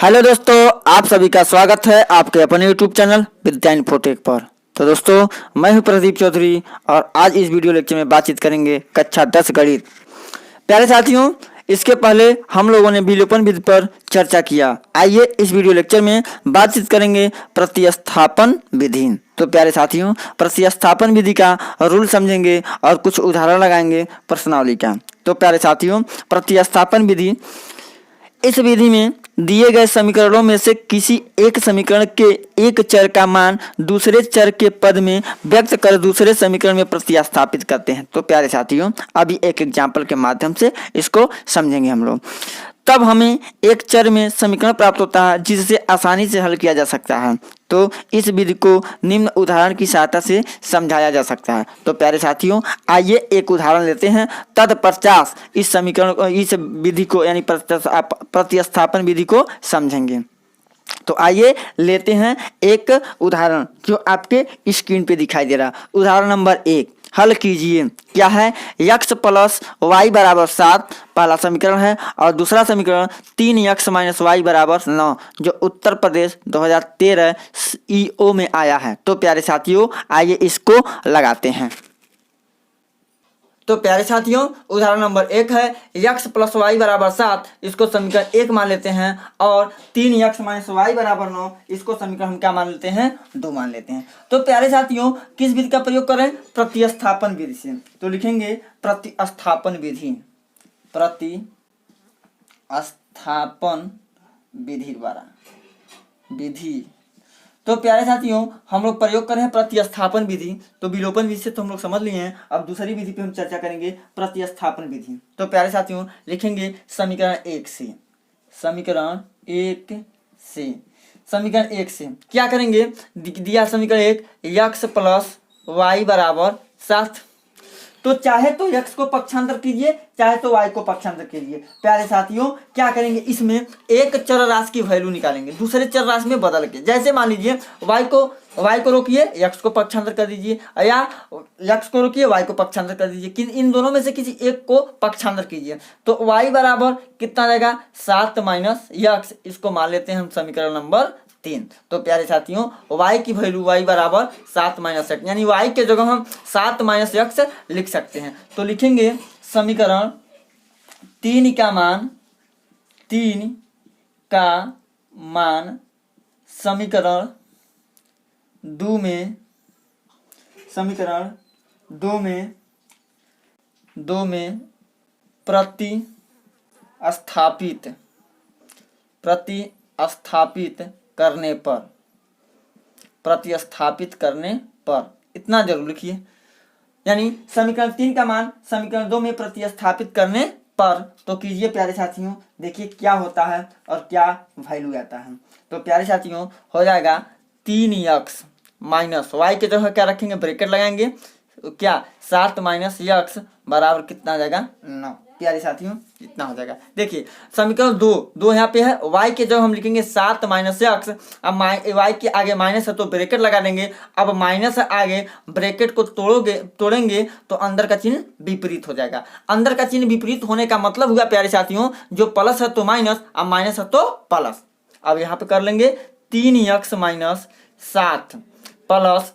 Hello दोस्तों, आप सभी का स्वागत है आपके अपने यूट्यूब चैनल विद्या इन्फोटेक पर। तो दोस्तों, मैं हूं प्रदीप चौधरी और आज इस वीडियो लेक्चर में बातचीत करेंगे कक्षा 10 गणित। प्यारे साथियों, इसके पहले हम लोगों ने विलोपन विधि पर चर्चा किया। आइए इस वीडियो लेक्चर में बातचीत करेंगे प्रतिस्थापन विधि। तो प्यारे साथियों, प्रतिस्थापन विधि का रूल समझेंगे और कुछ उदाहरण लगाएंगे प्रश्नावली का। तो प्यारे साथियों, प्रतिस्थापन विधि, इस विधि में दिए गए समीकरणों में से किसी एक समीकरण के एक चर का मान दूसरे चर के पद में व्यक्त कर दूसरे समीकरण में प्रतिस्थापित करते हैं। तो प्यारे साथियों, अभी एक एग्जाम्पल के माध्यम से इसको समझेंगे हम लोग। तब हमें एक चर में समीकरण प्राप्त होता है जिसे आसानी से हल किया जा सकता है। तो इस विधि को निम्न उदाहरण की सहायता से समझाया जा सकता है। तो प्यारे साथियों, आइए एक उदाहरण लेते हैं। तत्पश्चात इस समीकरण इस विधि को यानी प्रतिस्थापन विधि को समझेंगे। तो आइए लेते हैं एक उदाहरण जो आपके स्क्रीन पे दिखाई दे रहा। उदाहरण नंबर 1 हल कीजिए। क्या है? x प्लस वाई बराबर 7 पहला समीकरण है और दूसरा समीकरण 3x माइनस वाई बराबर 9 जो उत्तर प्रदेश 2013 EO में आया है। तो प्यारे साथियों, आइए इसको लगाते हैं। तो प्यारे साथियों, उदाहरण नंबर 1 है x प्लस वाई बराबर 7, इसको समीकरण 1 मान लेते हैं और 3x माइनस वाई बराबर 9, इसको समीकरण हम क्या मान लेते हैं? 2 मान लेते हैं। तो प्यारे साथियों, किस विधि का प्रयोग करें? प्रतिस्थापन विधि से। तो लिखेंगे प्रतिस्थापन विधि, प्रतिस्थापन विधि द्वारा विधि। तो प्यारे साथियों, हम लोग प्रयोग कर रहे हैं प्रतिस्थापन विधि। तो विलोपन विधि से तो हम लोग समझ लिए हैं, अब दूसरी विधि पे हम चर्चा करेंगे प्रतिस्थापन विधि। तो प्यारे साथियों, लिखेंगे समीकरण 1 से। समीकरण 1 से क्या करेंगे? दिया समीकरण 1 x प्लस वाई बराबर 7। तो चाहे तो x को पक्षांतर कीजिए, चाहे तो y को पक्षांतर कीजिए। प्यारे साथियों, क्या करेंगे? इसमें एक चर राशि की वैल्यू निकालेंगे दूसरे चर राशि में बदल के। जैसे मान लीजिए y को रोकिए, x को पक्षांतर कर दीजिए, या x को रोकिए, y को पक्षांतर कर दीजिए। इन दोनों में से किसी एक को पक्षांतर कीजिए। तो y बराबर कितना रहेगा? 7 माइनस x, इसको मान लेते हैं हम समीकरण नंबर 3। तो प्यारे साथियों, y की वैल्यू y बराबर 7 माइनस x, यानी y के जगह हम 7 माइनस x लिख सकते हैं। तो लिखेंगे समीकरण 3 का मान समीकरण 2 में प्रतिस्थापित करने पर इतना जरूर लिखिए। यानी समीकरण 3 का मान समीकरण 2 में प्रतिस्थापित करने पर। तो कीजिए प्यारे साथियों, देखिए क्या होता है और क्या वैल्यू आता है। तो प्यारे साथियों, हो जाएगा 3x माइनस वाई के जगह क्या रखेंगे? ब्रैकेट लगाएंगे। क्या 7 माइनस x बराबर कितना आ जाएगा? 9। प्यारे साथियों, इतना हो जाएगा। देखिए समीकरण 2 यहाँ पे है, y के जगह हम लिखेंगे 7 माइनस x। अब y के आगे माइनस है तो ब्रैकेट लगा देंगे। अब माइनस आगे ब्रैकेट को तोड़ेंगे तो अंदर का चिन्ह विपरीत हो जाएगा। अंदर का चिन्ह विपरीत होने का मतलब हुआ प्यारे साथियों, जो प्लस है तो माइनस, अब माइनस है तो प्लस। अब यहाँ पे कर लेंगे 3x माइनस 7 प्लस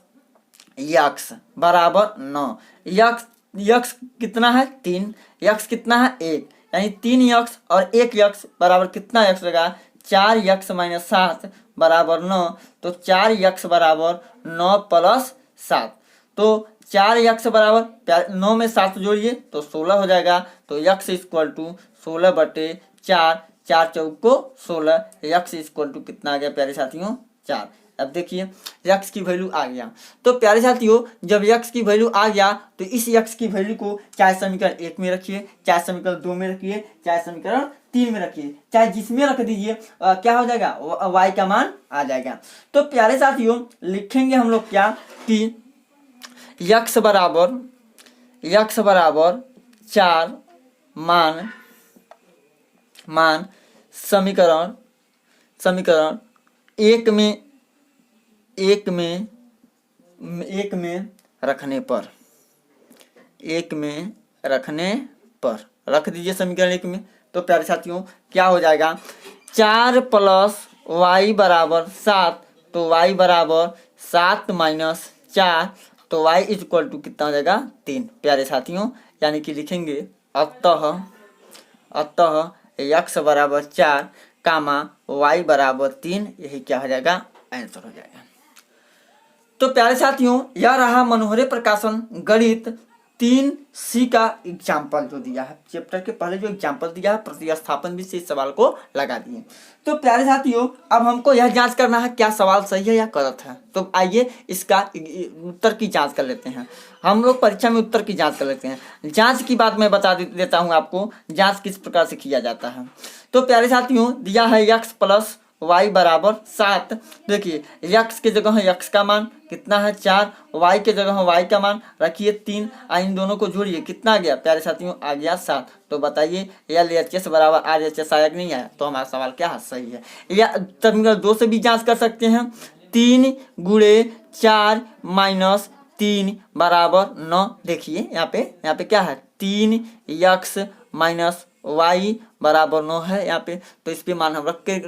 x बराबर 9। x कितना है? 3, x कितना है? 1, यानी 3x और 1x बराबर कितना x रहेगा? 4x माइनस 7 बराबर 9। तो 4x बराबर 9 प्लस 7। तो 4x बराबर 9 में 7 जोड़िए तो 16 हो जाएगा। तो x इक्वल टू 16 बटे 4, 4 चौक को 16, x इक्वल टू कितना आ गया प्यारे साथियों? 4। अब देखिए x की वैल्यू आ गया। तो प्यारे साथियों, जब x की वैल्यू आ गया तो इस x की वैल्यू को चाहे समीकरण 1 में रखिए, चाहे समीकरण 2 में रखिए, चाहे समीकरण 3 में रखिए, चाहे जिसमें रख दीजिए, क्या हो जाएगा? y का मान आ जाएगा। तो प्यारे साथियों, लिखेंगे हम लोग क्या कि x बराबर 4 मान समीकरण 1 में रखने पर रख दीजिए समीकरण 1 में। तो प्यारे साथियों, क्या हो जाएगा? 4 प्लस वाई बराबर 7, तो वाई बराबर 7 माइनस 4, तो y इक्वल टू कितना हो जाएगा 3 प्यारे साथियों। यानी कि लिखेंगे अतः x बराबर 4 कामा y बराबर 3, यही क्या हो जाएगा आंसर हो जाएगा। तो प्यारे साथियों यह रहा मनोहरे प्रकाशन गणित 3C का एग्जाम्पल जो दिया है, चैप्टर के पहले जो एग्जाम्पल दिया है प्रतिस्थापन भी से इस सवाल को लगा दिए। तो प्यारे साथियों अब हमको यह जांच करना है क्या सवाल सही है या गलत है। तो आइए इसका उत्तर की जांच कर लेते हैं। हम लोग परीक्षा में उत्तर की जांच कर लेते हैं। जांच की बात मैं बता देता हूँ आपको, जांच किस प्रकार से किया जाता है। तो प्यारे साथियों दिया है x प्लस y बराबर 7। देखिए x के जगह है x का मान कितना है 4, y के जगह है y का मान रखिए 3, इन दोनों को जोड़िए कितना आ गया प्यारे साथियों आ गया 7। तो बताइए LHS बराबर RHS आया कि नहीं आया। तो हमारा सवाल क्या है सही है। या समीकरण 2 से भी जांच कर सकते हैं। 3 गुणे 4 माइनस 3 बराबर 9। देखिए यहाँ पे क्या है 3x माइनस y बराबर 9 है यहाँ पे। तो इस पे मान हम रख के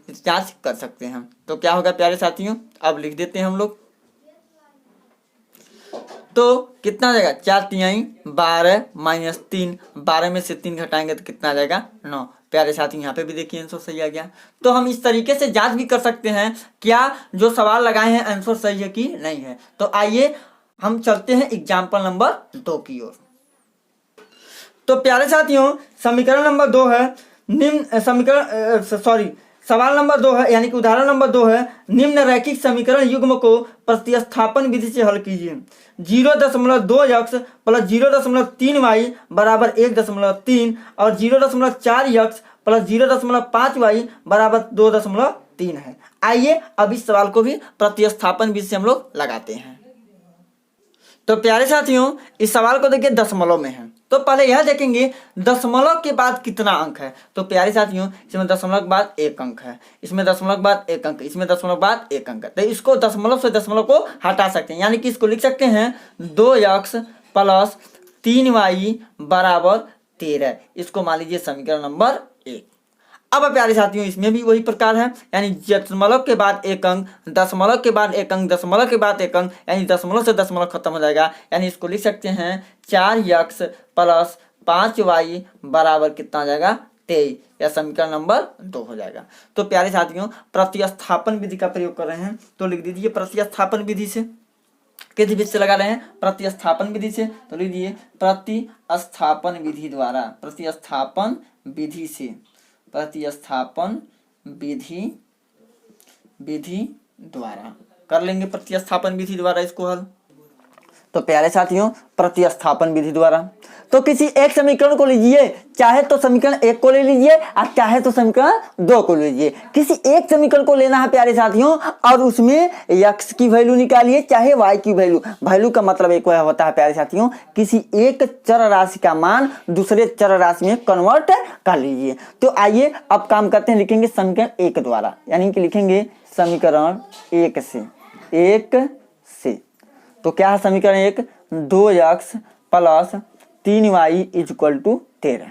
जांच कर सकते हैं। तो क्या होगा प्यारे साथियों, अब लिख देते हैं हम लोग। तो कितना आ जाएगा 4 तिहाई 12 माइनस 3, 12 में से 3 घटाएंगे तो कितना आ जाएगा 9। प्यारे साथी यहाँ पे भी देखिए आंसर सही आ गया। तो हम इस तरीके से जांच भी कर सकते हैं क्या जो सवाल लगाए हैं आंसर सही है कि नहीं है। तो आइए हम चलते हैं एग्जाम्पल नंबर 2 की ओर। तो प्यारे साथियों समीकरण नंबर 2 है निम्न सवाल नंबर 2 है यानी कि उदाहरण नंबर 2 है निम्न रैखिक समीकरण युग्म को प्रतिस्थापन विधि से हल कीजिए। 0.2x प्लस 0.3y बराबर 1.3 और 0.4x प्लस 0.5y बराबर 2.3 है। आइए अब इस सवाल को भी प्रतिस्थापन विधि से हम लोग लगाते हैं। तो प्यारे साथियों इस सवाल को देखिए दशमलव में है। तो पहले यह देखेंगे दशमलव के बाद कितना अंक है। तो प्यारे साथियों इसमें दशमलव के बाद 1 अंक है, इसमें दशमलव के बाद 1 अंक, इसमें दशमलव के बाद 1 अंक है। तो इसको दशमलव से दशमलव को हटा सकते हैं यानी कि इसको लिख सकते हैं 2x प्लस 3y बराबर 13। इसको मान लीजिए समीकरण नंबर 1। अब प्यारे साथियों इसमें भी वही प्रकार है यानी दशमलव के बाद 1 अंक, दशमलव के बाद 1 अंक, दशमलव के बाद 1 अंक, यानी दशमलव से दशमलव खत्म हो जाएगा। यानी इसको लिख सकते हैं 4x प्लस 5y बराबर कितना हो जाएगा 23। यह समीकरण नंबर 2 हो जाएगा। तो प्यारे साथियों प्रतिस्थापन विधि का प्रयोग कर रहे हैं तो लिख दीजिए प्रतिस्थापन विधि से। किस विधि से लगा रहे हैं प्रतिस्थापन विधि से। तो लिख दीजिए प्रतिस्थापन विधि द्वारा, प्रतिस्थापन विधि से, प्रतिस्थापन विधि द्वारा कर लेंगे प्रतिस्थापन विधि द्वारा इसको हल। तो प्यारे साथियों प्रतिस्थापन विधि द्वारा तो किसी एक समीकरण को लीजिए, चाहे तो समीकरण 1 को ले लीजिए और चाहे तो समीकरण 2 को लीजिए। किसी एक समीकरण को लेना है प्यारे साथियों और उसमें x की वैल्यू निकालिए चाहे y की वैल्यू का मतलब एक होता है प्यारे साथियों किसी एक चर राशि का मान दूसरे चर राशि में कन्वर्ट कर लीजिए। तो आइए अब काम करते हैं, लिखेंगे समीकरण 1 द्वारा यानी कि लिखेंगे समीकरण 1 से। तो क्या है समीकरण 1 2x plus 3y equal to 13।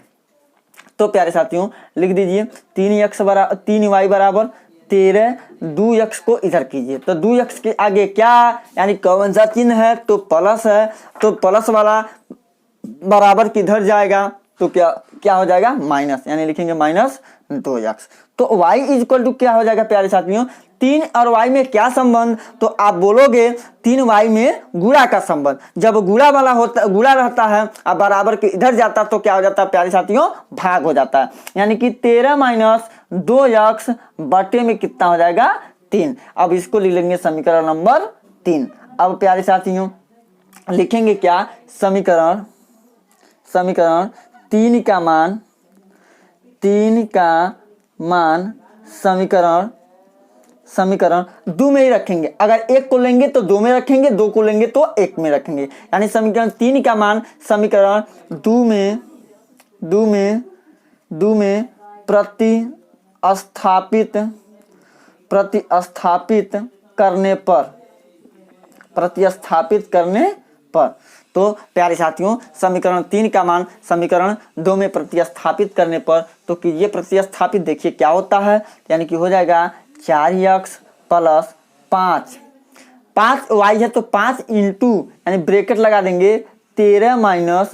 तो प्यारे साथियों लिख दीजिए 3y बराबर 13, 2x को इधर कीजिए। तो 2x के आगे क्या यानी कौन सा चिन्ह है तो प्लस है। तो प्लस वाला बराबर किधर जाएगा तो क्या हो जाएगा माइनस, यानी लिखेंगे माइनस 2x। तो y इक्वल टू क्या हो जाएगा प्यारे साथियों 3 और y में क्या संबंध। तो आप बोलोगे 3y में गुणा का संबंध। जब गुणा रहता है अब बराबर के इधर जाता तो क्या हो जाता है प्यारे साथियों भाग हो जाता है। यानी कि 13 माइनस 2x बटे में कितना हो जाएगा 3। अब इसको लिख लेंगे समीकरण नंबर 3। अब प्यारे साथियों लिखेंगे क्या समीकरण 3 का मान समीकरण 2 में ही रखेंगे। अगर 1 को लेंगे तो 2 में रखेंगे, 2 को लेंगे तो 1 में रखेंगे। यानी समीकरण 3 का मान समीकरण 2 में प्रतिस्थापित करने पर। तो प्यारे साथियों समीकरण 3 का मान समीकरण 2 में प्रतिस्थापित करने पर तो कीजिए प्रतिस्थापित, देखिए क्या होता है, यानी कि हो जाएगा 4x प्लस 5y है तो 5 इंटू यानी ब्रैकेट लगा देंगे 13 माइनस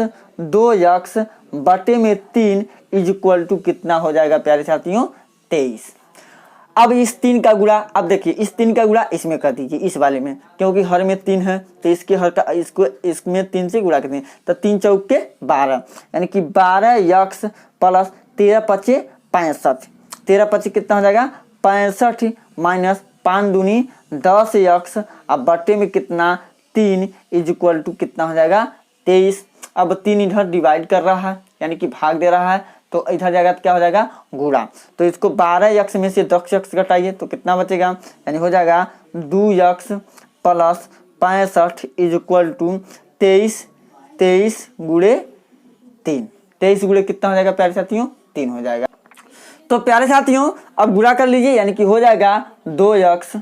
2x बटे में 3 इज इक्वल टू कितना हो जाएगा प्यारे साथियों 23। अब इस 3 का गुणा, अब देखिए इस 3 का गुणा इसमें कर दीजिए, इस वाले में, क्योंककि हर में 3 है तो इसके हर का इसको इसमें 3 से गुणा करते हैं तो 3 चौक के 12 यानी कि 12x प्लस 13 पचे 65, 13 पचे कितना हो जाएगा 65 माइनस 5 दूनी 10x अब बटे में कितना 3 इज इक्वल टू कितना हो जाएगा 23। अब 3 इधर डिवाइड कर रहा है यानी कि भाग दे रहा है तो इधर जाएगा तो क्या हो जाएगा गुणा, तो इसको 12x में से 10x घटाइए तो कितना बचेगा, यानी हो जाएगा 2x plus 65 is equal to 23 गुणे 3, 23 गुणे कितना हो जाएगा प्यारे साथियों 3 हो जाएगा। तो प्यारे साथियों अब गुणा कर लीजिए यानी कि हो जाएगा 2x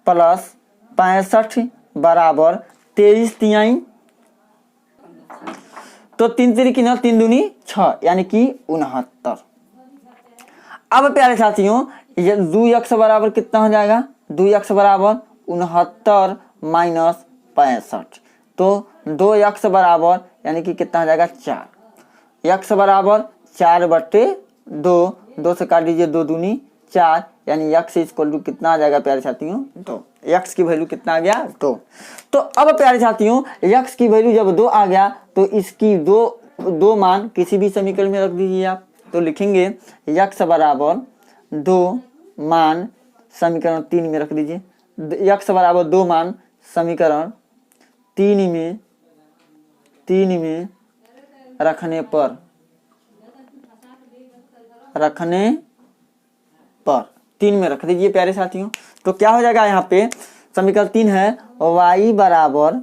प्लस 65 बराबर 23 तिहाई तो 3 3 की 9 3 दूनी 6 यानी कि 69। अब प्यारे साथियों ये 2x बराबर कितना हो जाएगा, 2x बराबर 69 माइनस 65 तो 2x बराबर यानी कि कितना हो जाएगा 4, x बराबर 4 बटे 2 से काट दीजिए 2 दूनी 4 यानी x इक्वल टू कितना आ जाएगा प्यारे साथियों 2, x की वैल्यू कितना आ गया 2। तो अब प्यारे साथियों x की वैल्यू जब 2 आ गया तो इसकी दो मान किसी भी समीकरण में रख दीजिए आप, तो लिखेंगे x बराबर 2 मान समीकरण 3 में रख दीजिए, x बराबर 2 मान समीकरण 3 में रखने पर 3 में रख दीजिए प्यारे साथियों। तो क्या हो जाएगा यहाँ पे समीकरण 3 है y बराबर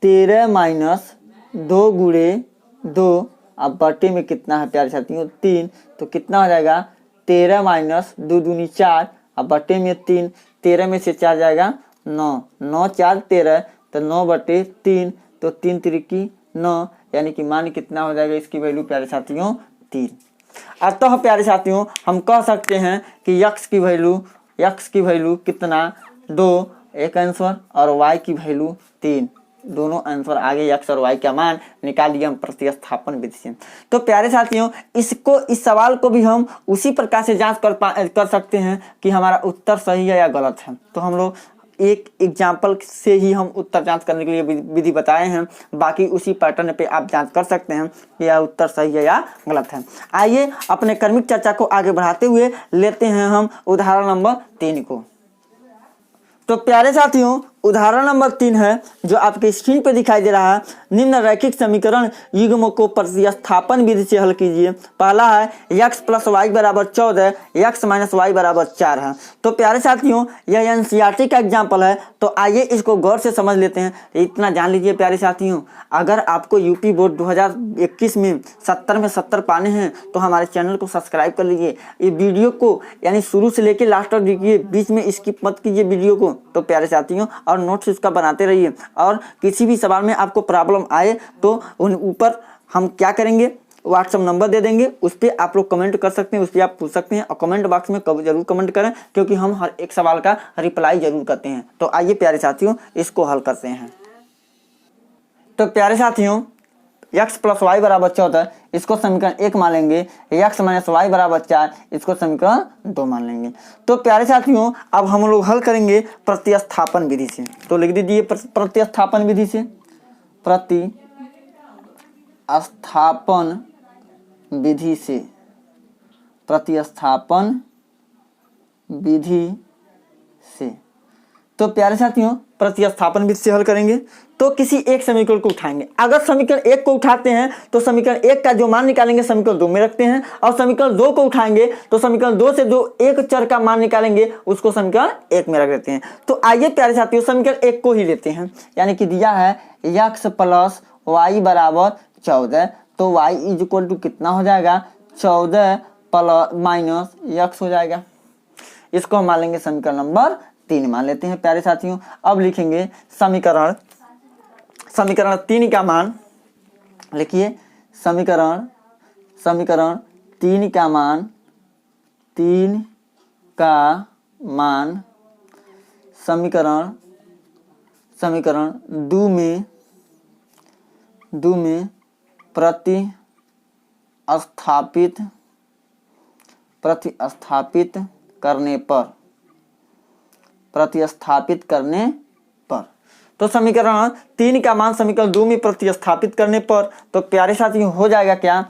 13 माइनस 2 गुणे 2 अब बटे में कितना है प्यारे साथियों 3 तो कितना हो जाएगा 13 माइनस 2 दूनी 4 अब बटे में 3, 13 में से 4 जाएगा 9, 9 4 13 तो 9 बटे 3 तो 3 3 9 यानी कि मान कितना हो जाएगा इसकी वैल्यू प्यारे साथियों 3। अतः प्यारे साथियों हम कह सकते हैं कि x की वैल्यू कितना 2 एक आंसर और y की वैल्यू 3 दोनों आंसर आगे x और y का मान निकालिए हम प्रतिस्थापन विधि से। तो प्यारे साथियों इस सवाल को भी हम उसी प्रकार से जांच कर सकते हैं कि हमारा उत्तर सही है या गलत है। तो हम लोग एक एग्जाम्पल से ही हम उत्तर जांच करने के लिए विधि बताए हैं, बाकी उसी पैटर्न पे आप जांच कर सकते हैं कि यह उत्तर सही है या गलत है। आइए अपने क्रमिक चर्चा को आगे बढ़ाते हुए लेते हैं हम उदाहरण नंबर 3 को। तो प्यारे साथियों उदाहरण नंबर 3 है जो आपके स्क्रीन पे दिखाई दे रहा है। निम्न रैखिक समीकरण युग्म को प्रतिस्थापन विधि से हल कीजिए। पहला है x प्लस वाई बराबर 14 x माइनस वाई बराबर 4 है। तो प्यारे साथियों यह एनसीईआरटी का एग्जाम्पल है, तो आइए इसको गौर से समझ लेते हैं। इतना जान लीजिए प्यारे साथियों, अगर आपको यूपी बोर्ड 2021 में 70 में 70 पाने हैं तो हमारे चैनल को सब्सक्राइब कर लीजिए। ये वीडियो को यानी शुरू से लेकर लास्ट तक देखिए, बीच में स्किप मत कीजिए वीडियो को। तो प्यारे साथियों और नोट्स इसका बनाते रहिए, और किसी भी सवाल में आपको प्रॉब्लम आए तो उन ऊपर हम क्या करेंगे व्हाट्सएप नंबर दे देंगे, उस पर आप लोग कमेंट कर सकते हैं, उस पर आप पूछ सकते हैं। और कमेंट बॉक्स में जरूर कमेंट करें क्योंकि हम हर एक सवाल का रिप्लाई जरूर करते हैं। तो आइए प्यारे साथियों इसको हल करते हैं। तो प्यारे साथियों x प्लस वाई बराबर 14 इसको समीकरण 1 मान लेंगे, x माइनस वाई बराबर 4 इसको समीकरण 2 मान लेंगे। तो प्यारे साथियों अब हम लोग हल करेंगे प्रतिस्थापन विधि से। तो लिख दीजिए प्रतिस्थापन विधि से, प्रतिस्थापन विधि से। तो प्यारे साथियों प्रतिस्थापन विधि से हल करेंगे तो किसी एक समीकरण को उठाएंगे। अगर समीकरण 1 को उठाते हैं तो समीकरण 1 का जो मान निकालेंगे समीकरण 2 में रखते हैं, और समीकरण 2 को उठाएंगे तो समीकरण 2 से जो एक चर का मान निकालेंगे उसको समीकरण 1 में रख देते हैं। तो आइए प्यारे साथियों समीकरण 1 को ही लेते हैं, यानी कि दिया है x प्लस वाई बराबर 14 तो y इज इक्वल टू कितना हो जाएगा 14 प्लस माइनस x हो जाएगा। इसको हम मान लेंगे समीकरण नंबर 3 मान लेते हैं प्यारे साथियों। अब लिखेंगे समीकरण समीकरण 3 का मान लिखिए, समीकरण 3 का मान समीकरण 2 में प्रतिस्थापित करने पर तो समीकरण 3 का मान समीकरण 2 में प्रतिस्थापित करने पर तो प्यारे साथियों हो जाएगा क्या,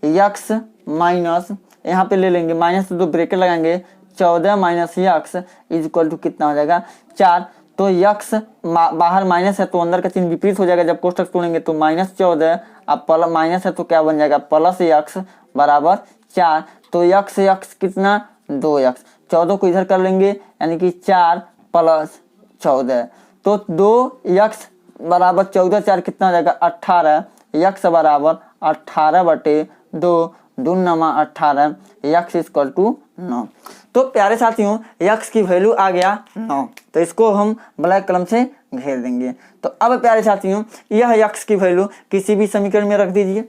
यक्स माइनस, यहाँ पे ले लेंगे माइनस 2 ब्रैकेट लगाएंगे, 14 minus x is equal to कितना हो जाएगा 4। तो यक्स बाहर माइनस है तो अंदर का चिन्ह विपरीत हो जाएगा, जब कोष्ठक तोड़ेंगे तो -14, अब प्लस माइनस है तो क्या बन जाएगा प्लस यक्स बराबर 4। तो यक्स कितना 2x, 14 को इधर कर लेंगे यानी कि 4 + 14, तो 2x बराबर 14, 4 कितना हो जाएगा 18, यक्स बराबर 18/2, 2 × 18, यक्स इक्वल टू 9। तो प्यारे साथियों यक्स की वैल्यू आ गया 9, तो इसको हम ब्लैक कलम से घेर देंगे। तो अब प्यारे साथियों यह यक्स की वैल्यू किसी भी समीकरण में रख दीजिए,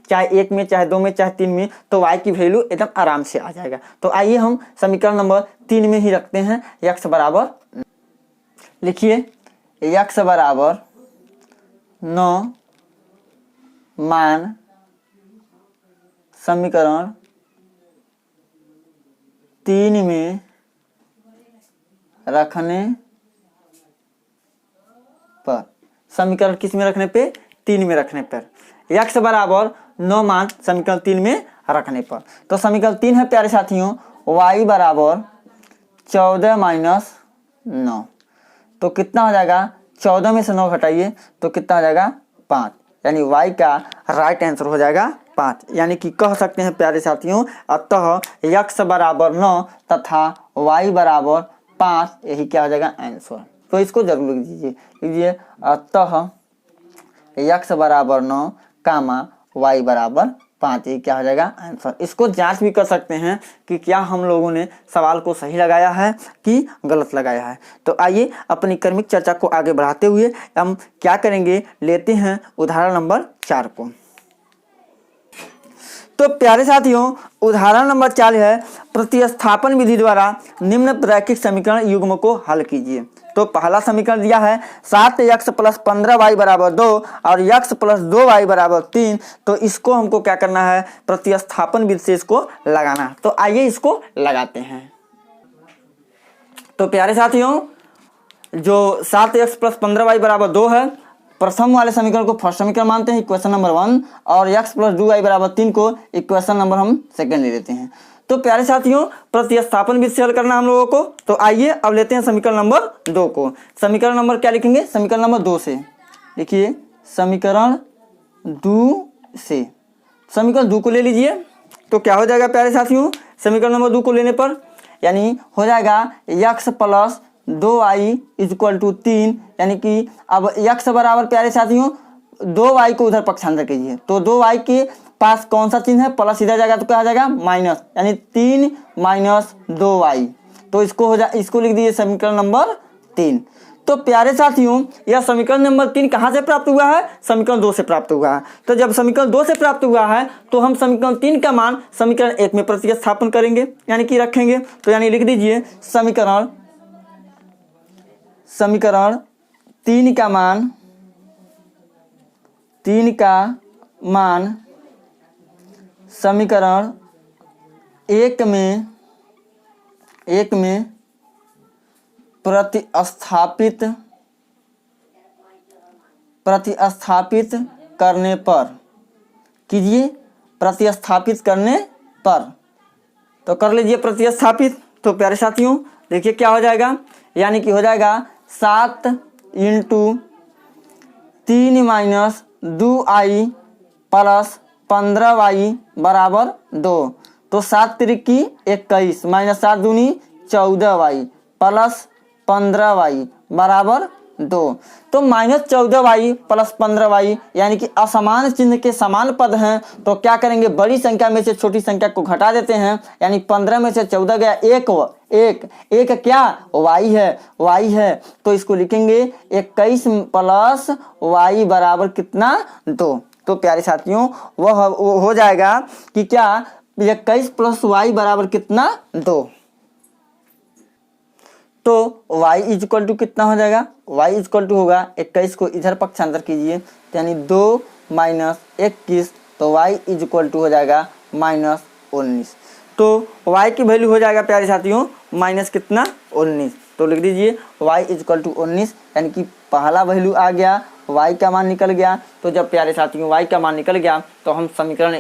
चाहे 1 में, चाहे 2 में, चाहे 3 में, तो y की वैल्यू एकदम आराम से आ जाएगा। तो आइए हम समीकरण नंबर 3 में ही रखते हैं, यक्स बराबर लिखिए, यक्स बराबर 9 मान समीकरण 3 में रखने पर, समीकरण किस में रखने पे 3 में रखने पर, यक्स बराबर 9 मान समीकरण 3 में रखने पर। तो समीकरण 3 है प्यारे साथियों, y बराबर 14 - 9, तो कितना हो जाएगा 14 में से 9 घटाइए तो कितना हो जाएगा 5, यानी y का राइट आंसर हो जाएगा 5। यानी कि कह सकते हैं प्यारे साथियों, अतः यक्स बराबर 9 तथा y बराबर 5, यही क्या हो जाएगा आंसर। तो इसको जरूर लिख दीजिए, अतः यक्स बराबर 9 कामा y बराबर 5, ये क्या हो जाएगा आंसर। इसको जांच भी कर सकते हैं कि क्या हम लोगों ने सवाल को सही लगाया है कि गलत लगाया है। तो आइए अपनी क्रमिक चर्चा को आगे बढ़ाते हुए हम क्या करेंगे, लेते हैं उदाहरण नंबर 4 को। तो प्यारे साथियों उदाहरण नंबर 4 है, प्रतिस्थापन विधि द्वारा निम्न रैखिक समीकरण युग्म को हल कीजिए। तो पहला समीकरण दिया है 7x + 15y = 2 और x + 2y = 3। तो इसको हमको क्या करना है, प्रतिस्थापन विधि से इसको लगाना। तो आइए इसको लगाते हैं। तो प्यारे साथियों जो 7x + 15y = 2 है, प्रथम वाले समीकरण को फर्स्ट समीकरण मानते हैं, इक्वेशन नंबर 1, और x + 2y = 3 को इक्वेशन नंबर हम सेकंड ले लेते हैं। तो प्यारे साथियों प्रतिस्थापन विधि से हल करना हम लोगों को। तो आइए अब लेते हैं समीकरण नंबर 2 को। समीकरण नंबर क्या लिखेंगे, समीकरण नंबर 2 से लिखिए, समीकरण 2 से, समीकरण 2 को ले लीजिए। तो क्या हो जाएगा प्यारे साथियों, समीकरण नंबर 2 को लेने पर यानी हो जाएगा x + 2y = 3, यानी कि अब x बराबर प्यारे साथियों 2y को उधर पक्षांतर कीजिए, तो 2y के पास कौन सा चिन्ह है, प्लस इधर जाएगा तो क्या हो जाएगा माइनस, यानी 3 - 2y। तो इसको लिख दीजिए समीकरण नंबर 3। तो प्यारे साथियों यह समीकरण नंबर 3 कहाँ से प्राप्त हुआ है, समीकरण 2 से प्राप्त हुआ है। तो जब समीकरण 2 से प्राप्त हुआ है तो हम समीकरण 3 का मान समीकरण 1 में प्रतिस्थापन करेंगे, यानी कि रखेंगे। तो यानी लिख दीजिए समीकरण 3 का मान समीकरण 1 में प्रतिस्थापित करने पर कीजिए, प्रतिस्थापित करने पर। तो कर लीजिए प्रतिस्थापित। तो प्यारे साथियों देखिए क्या हो जाएगा, यानी कि हो जाएगा 7 × 3 - 2i + 15y = 2। तो 7 × 3 = 21 - 7 × 2 = 14y + 15y = 2। तो -14y प्लस 15y यानी कि असमान चिन्ह के समान पद हैं, तो क्या करेंगे, बड़ी संख्या में से छोटी संख्या को घटा देते हैं, यानी 15 में से 14 गया, एक क्या y है, तो इसको लिखेंगे 21 प्लस y बराबर कितना, 2। तो प्यारे साथियों वह हो जाएगा कि क्या, 21 प्लस y बराबर कितना, 2। तो y इक्वल टू कितना हो जाएगा, y इक्वल टू होगा 21 को इधर पक्षांतर कीजिए, यानी 2 माइनस 21, तो y इक्वल टू हो जाएगा -19। तो y की वैल्यू हो जाएगा प्यारे साथियों माइनस कितना, 19। तो लिख दीजिए y इक्वल टू 19, यानी कि पहला वैल्यू आ गया, y का मान निकल गया। तो जब प्यारे साथियों y का मान निकल गया तो हम समीकरण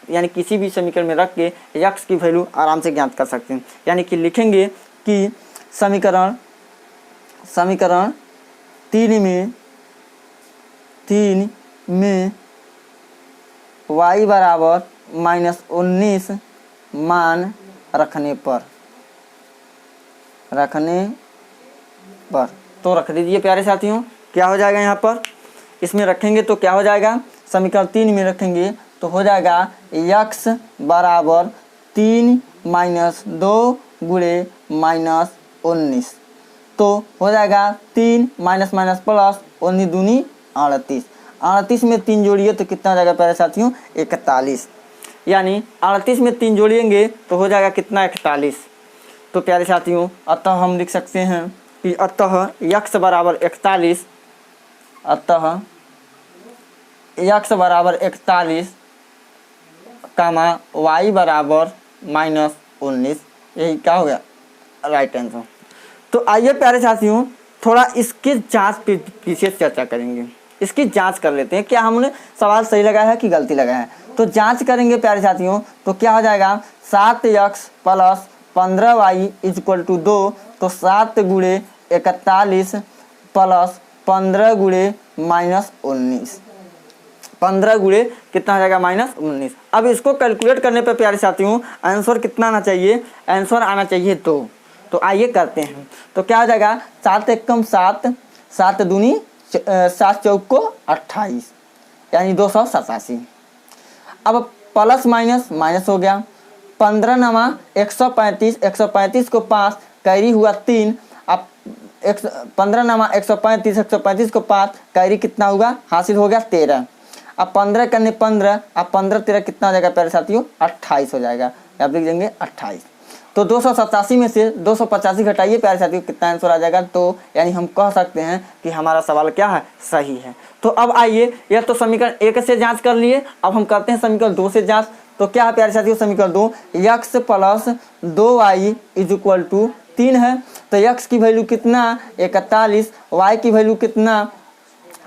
यानी किसी भी समीकरण में रख के x की वैल्यू आराम से ज्ञात कर सकते हैं। यानी कि लिखेंगे कि समीकरण 3 में y बराबर -19 मान रखने पर तो रख दीजिए प्यारे साथियों। क्या हो जाएगा यहाँ पर, इसमें रखेंगे तो क्या हो जाएगा, समीकरण 3 में रखेंगे तो हो जाएगा x बराबर 3 - 2 गुणे -19, तो हो जाएगा 3 माइनस माइनस प्लस, 19 दूनी 38, 38 में 3 जोड़िए तो कितना हो जाएगा प्यारे साथियों, 41। यानी 38 में 3 जोड़िएंगे तो हो जाएगा कितना, 41। तो प्यारे साथियों अतः हम लिख सकते हैं कि अतः x बराबर 41, अतः x बराबर 41 कामा y बराबर -19, यही क्या हो गया, राइट आंसर। तो आइए प्यारे साथियों थोड़ा इसके जांच पे विशेष चर्चा करेंगे। इसकी जांच कर लेते हैं, क्या हमने सवाल सही लगाया है कि गलती लगाया है। तो जांच करेंगे प्यारे साथियों, तो क्या हो जाएगा, 7x plus 15y equal to 2, तो 7 गुणे 41 प्लस 15 गुणे -19, 15 गुणे कितना हो जाएगा, -19। अब इसको कैलकुलेट करने पर प्यारे साथियों आंसर कितना आना चाहिए, आंसर आना चाहिए 2। तो आइए करते हैं। तो क्या हो जाएगा, 7 एकम 7, 7 दूनी 7 चौक को 28, यानी 287। अब प्लस माइनस माइनस हो गया, 15 नमा 135, 135 को 5 कैरी हुआ 3। अब 15 नमा 135, 135 को 5 कैरी कितना हुआ, हासिल हो गया 13। अब 15 करने 15, अब 15 13 कितना हो जाएगा प्यारे साथियों, 28 हो जाएगा। आप लिख देंगे 28। तो 287 में से 285 घटाइए प्यारे साथियों, कितना आंसर आ जाएगा। तो यानी हम कह सकते हैं कि हमारा सवाल क्या है, सही है। तो अब आइए, यह तो समीकरण 1 से जांच कर लिए, अब हम करते हैं समीकरण 2 से जांच। तो क्या है प्यारे साथियों, समीकरण 2, x plus 2y equal to 3 है। तो x की वैल्यू कितना, 41, y की वैल्यू कितना,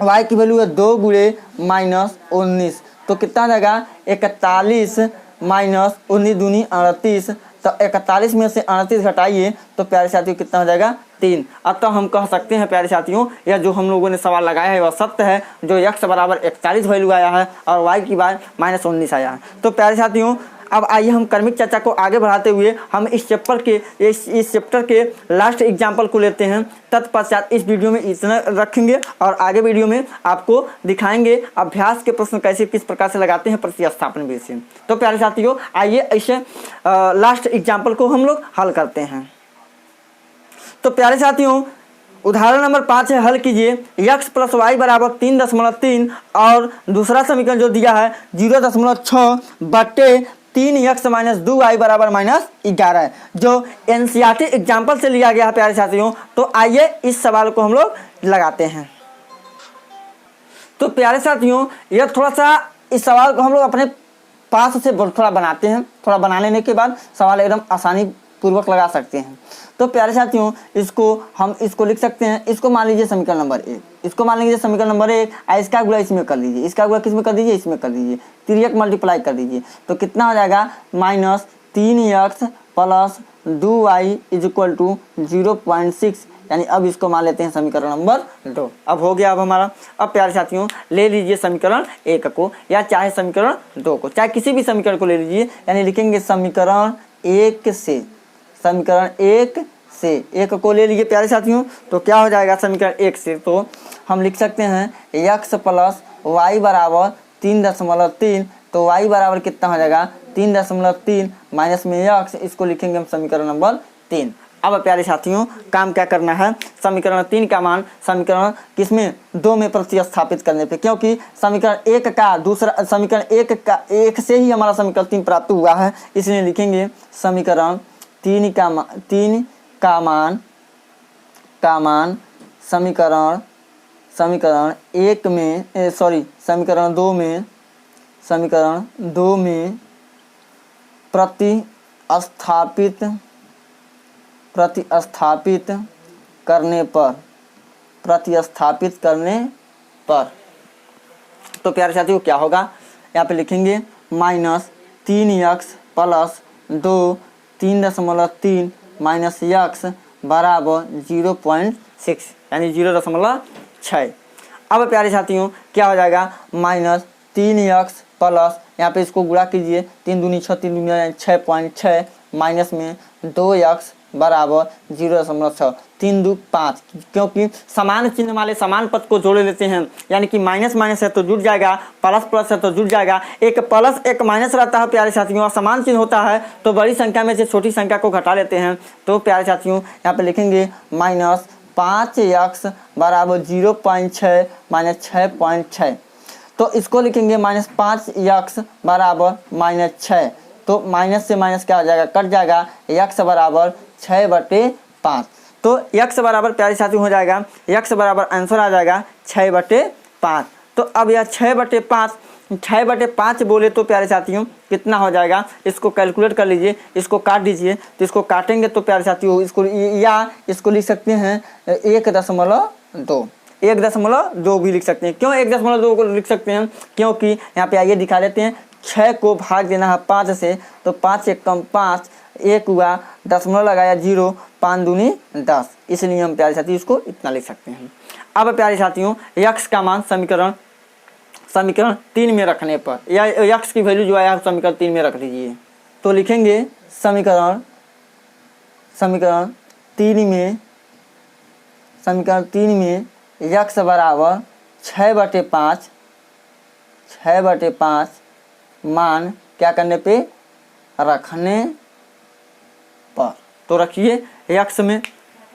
y की वैल्यू है 2 गुणे -19, तो कितना आ जाएगा, 41 माइनस 19 दूनी 38। तो 41 में से 38 घटाइए तो प्यारे साथियों कितना हो जाएगा, 3। अतः हम कह सकते हैं प्यारे साथियों, यह जो हम लोगों ने सवाल लगाया है वह सत्य है, जो x बराबर 41 वैल्यू आया है और y की बार -19 आया है। तो प्यारे साथियों अब आइए हम क्रमिक चर्चा को आगे बढ़ाते हुए हम इस चैप्टर के लास्ट एग्जाम्पल को लेते हैं। तत्पश्चात इस वीडियो में इतना रखेंगे और आगे वीडियो में आपको दिखाएंगे अभ्यास के प्रश्न कैसे किस प्रकार से लगाते हैं प्रतिस्थापन विधि से। तो प्यारे साथियों आइए ऐसे लास्ट एग्जाम्पल को हम लोग हल करते हैं। तो प्यारे साथियों उदाहरण नंबर 5 है, हल कीजिए। x प्लस वाई बराबर 3.3 और दूसरा समीकरण जो दिया है 0.6 बटे 3x माइनस 2y बराबर -11, जो एनसीईआरटी एग्जाम्पल से लिया गया है प्यारे साथियों। तो आइए इस सवाल को हम लोग लगाते हैं। तो प्यारे साथियों यह थोड़ा सा इस सवाल को हम लोग अपने पास से थोड़ा बनाते हैं, थोड़ा बना लेने के बाद सवाल एकदम आसानी पूर्वक लगा सकते हैं। तो प्यारे साथियों हम इसको लिख सकते हैं, इसको मान लीजिए समीकरण नंबर 1, इसको मान लीजिए समीकरण नंबर 1, इसका गुणा इसमें कर लीजिए, इसका गुणा किसमें कर दीजिए, इसमें कर दीजिए, 3x मल्टीप्लाई कर दीजिए। तो कितना हो जाएगा, -3x plus 2y equal to 0.6, यानी अब इसको मान लेते हैं समीकरण नंबर 2। अब हो गया अब हमारा। अब प्यारे साथियों ले लीजिए समीकरण 1 को या चाहे समीकरण 2 को, चाहे किसी भी समीकरण को ले लीजिए, यानी लिखेंगे समीकरण 1 से, एक को ले लीजिए प्यारे साथियों, तो क्या हो जाएगा समीकरण 1 से, तो हम लिख सकते हैं x प्लस वाई बराबर 3.3, तो y बराबर कितना हो जाएगा 3.3 माइनस में x, इसको लिखेंगे हम समीकरण नंबर 3। अब प्यारे साथियों काम क्या करना है, समीकरण 3 का मान समीकरण किसमें 2 में प्रतिस्थापित करने पे, क्योंकि समीकरण 1 का दूसरा समीकरण 1 से ही हमारा समीकरण 3 प्राप्त हुआ है, इसलिए लिखेंगे समीकरण 3 का मान समीकरण 1 में समीकरण 2 में प्रतिस्थापित करने पर तो प्यारे साथियों क्या होगा, यहाँ पे लिखेंगे minus 3x plus 2 3.3 minus x बराबर 0.6 यानी 0.6। अब प्यारे साथियों क्या हो जाएगा माइनस 3x प्लस, यहाँ पे इसको गुणा कीजिए, 3 दूनी 6 3 दूनी 6.6 माइनस में 2x बराबर 0.6, 3 2 5, क्योंकि समान चिन्ह वाले समान पद को जोड़ लेते हैं, यानी कि माइनस माइनस है तो जुड़ जाएगा, प्लस प्लस है तो जुड़ जाएगा, एक प्लस एक माइनस रहता है प्यारे साथियों, समान चिन्ह होता है तो बड़ी संख्या में से छोटी संख्या को घटा लेते हैं। तो प्यारे साथियों यहाँ पे लिखेंगे माइनस 5x बराबर 0.6 माइनस 6.6, तो इसको लिखेंगे माइनस 5x बराबर माइनस 6, तो माइनस से माइनस क्या हो जाएगा कट जाएगा, x बराबर 6/5, तो x बराबर प्यारे साथी हो जाएगा, x बराबर आंसर आ जाएगा 6/5। तो अब यह 6/5 बोले तो प्यारे साथियों कितना हो जाएगा, इसको कैलकुलेट कर लीजिए, इसको काट दीजिए, तो इसको काटेंगे तो प्यारे साथियों इसको लिख सकते हैं 1.2 भी लिख सकते हैं। क्यों 1.2 को लिख सकते हैं, क्योंकि यहाँ पे आइए दिखा देते हैं, 6 को भाग देना है 5 से, तो 5 से कम 5, 1 हुआ, दशमलव लगाया 0, 5 दूनी 10, इसलिए हम प्यारे साथी इसको इतना लिख सकते हैं। अब प्यारे साथियों x का मान समीकरण 3 में रखने पर, या x की वैल्यू जो है समीकरण 3 में रख लीजिए, तो लिखेंगे समीकरण 3 में x बराबर 6/5 मान क्या करने पे रखने पर, तो रखिए x में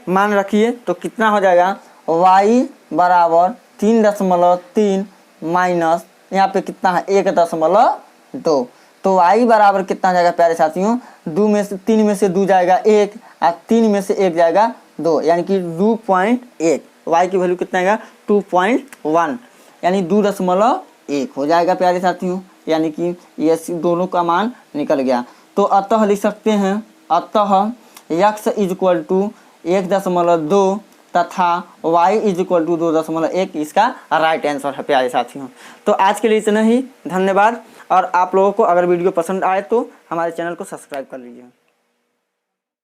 मान रखिए, तो कितना हो जाएगा y बराबर 3.3 माइनस यहाँ पे कितना है 1.2, तो y बराबर कितना जाएगा प्यारे साथियों, 3 में से 2 जाएगा 1 और 3 में से 1 जाएगा 2, यानी कि 2.1, y की वैल्यू कितना आएगा 2.1, यानी 2.1 हो जाएगा प्यारे साथियों, यानी कि ये दोनों का मान निकल गया। तो अतः लिख सकते हैं, अतः x इक्वल टू 1.2 तथा y इक्वल टू 2.1 इसका राइट आंसर है प्यारे साथियों। तो आज के लिए इतना ही, धन्यवाद। और आप लोगों को अगर वीडियो पसंद आए तो हमारे चैनल को सब्सक्राइब कर लीजिए।